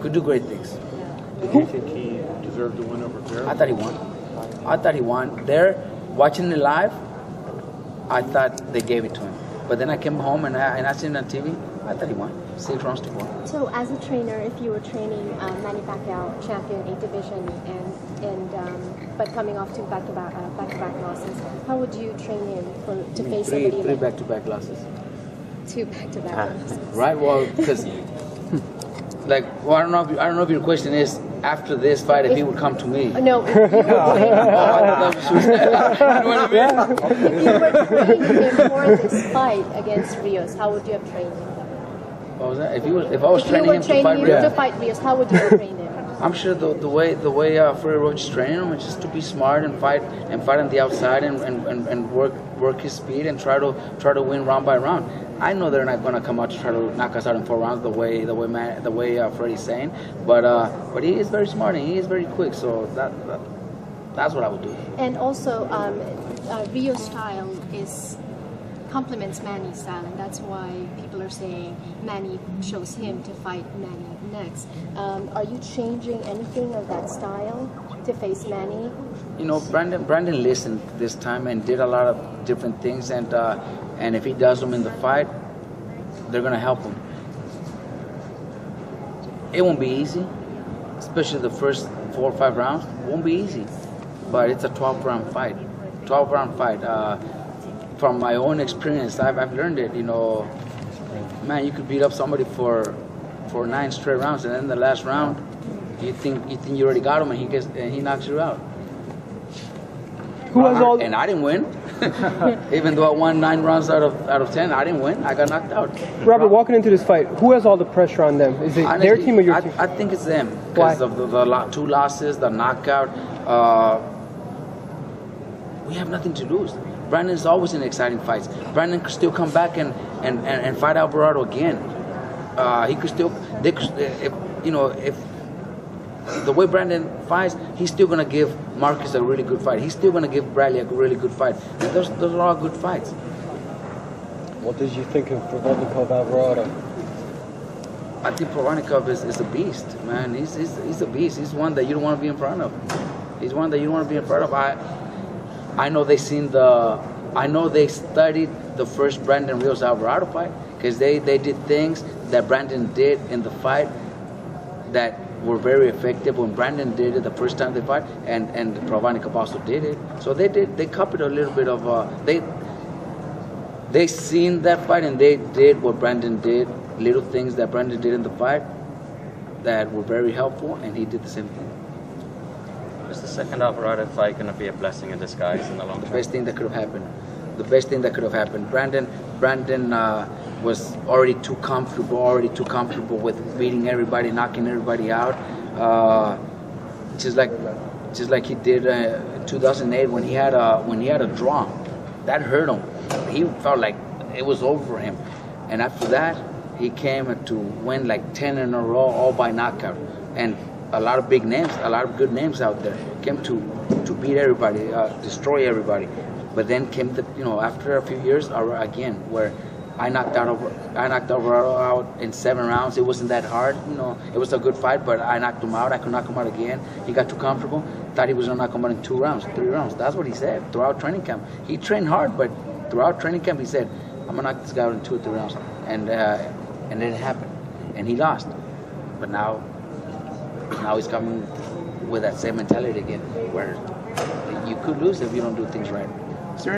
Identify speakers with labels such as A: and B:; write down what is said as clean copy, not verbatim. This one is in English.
A: Could do great things.
B: Did you think he deserved to win over Garcia?
A: I thought he won. I thought he won. There, watching it live, I thought they gave it to him. But then I came home and I seen it on TV. I thought he won. 6 rounds to 4.
C: So, as a trainer, if you were training Manny Pacquiao, champion 8 division, but coming off 2 back-to-back losses, how would you train him to face somebody?
A: 3 back-to-back losses.
C: 2 back-to-back losses.
A: Right. Well, because I don't know if your question is after this fight if he would come to me.
C: No. If you were training him for this fight against Rios, how would you have trained him?
A: What was that? If I was training him
C: to fight Rios, how would you have trained him?
A: I'm sure the way Freddie Roach is training him is just to be smart and fight on the outside and work his speed and try to win round by round. I know they're not going to come out to try to knock us out in 4 rounds the way Freddie's saying, but he is very smart and he is very quick, so that's what I would do.
C: And also, Rio's style complements Manny's style, and that's why people are saying Manny shows him to fight Manny next. Are you changing anything of that style to face Manny?
A: You know, Brandon listened this time and did a lot of different things, and if he does them in the fight, they're gonna help him. It won't be easy, especially the first 4 or 5 rounds. It won't be easy, but it's a 12-round fight. 12-round fight. From my own experience, I've learned it. You know, man, you could beat up somebody for 9 straight rounds, and then the last round, you think you already got him, and he knocks you out. And I didn't win, even though I won 9 rounds out of 10. I didn't win. I got knocked out.
D: Robert, walking into this fight, who has all the pressure on them? Is it honestly, their team or your team?
A: I think it's them because of the 2 losses, the knockout. We have nothing to lose. Brandon's always in exciting fights. Brandon could still come back and fight Alvarado again. He could still, if the way Brandon fights, he's still gonna give Marcus a really good fight. He's still gonna give Bradley a really good fight. And those are all good fights.
E: What did you think of Provodnikov Alvarado?
A: I think Provodnikov is a beast, man. He's a beast. He's one that you don't want to be in front of. He's one that you don't want to be in front of. I know they studied the first Brandon Rios Alvarado fight because they did things that Brandon did in the fight that were very effective when Brandon did it the first time they fight, and Provodnikov also did it. So they copied a little bit of they seen that fight and they did what Brandon did, little things that Brandon did in the fight that were very helpful, and he did the same thing.
F: Is the second Alvarado fight going to be a blessing in disguise in the long term?
A: The best thing that could have happened. The best thing that could have happened. Brandon was already too comfortable with beating everybody, knocking everybody out. Just like he did in 2008 when he had a draw. That hurt him. He felt like it was over for him. And after that, he came to win like 10 in a row, all by knockout. And a lot of big names, a lot of good names out there came to beat everybody, destroy everybody. But then came after a few years again where I knocked Alvarado out in 7 rounds. It wasn't that hard, It was a good fight, but I knocked him out. I could knock him out again. He got too comfortable. Thought he was gonna knock him out in 2 rounds, 3 rounds. That's what he said throughout training camp. He trained hard, but throughout training camp he said, "I'm gonna knock this guy out in 2 or 3 rounds," and then it happened, and he lost. But now he's coming with that same mentality again, where you could lose if you don't do things right.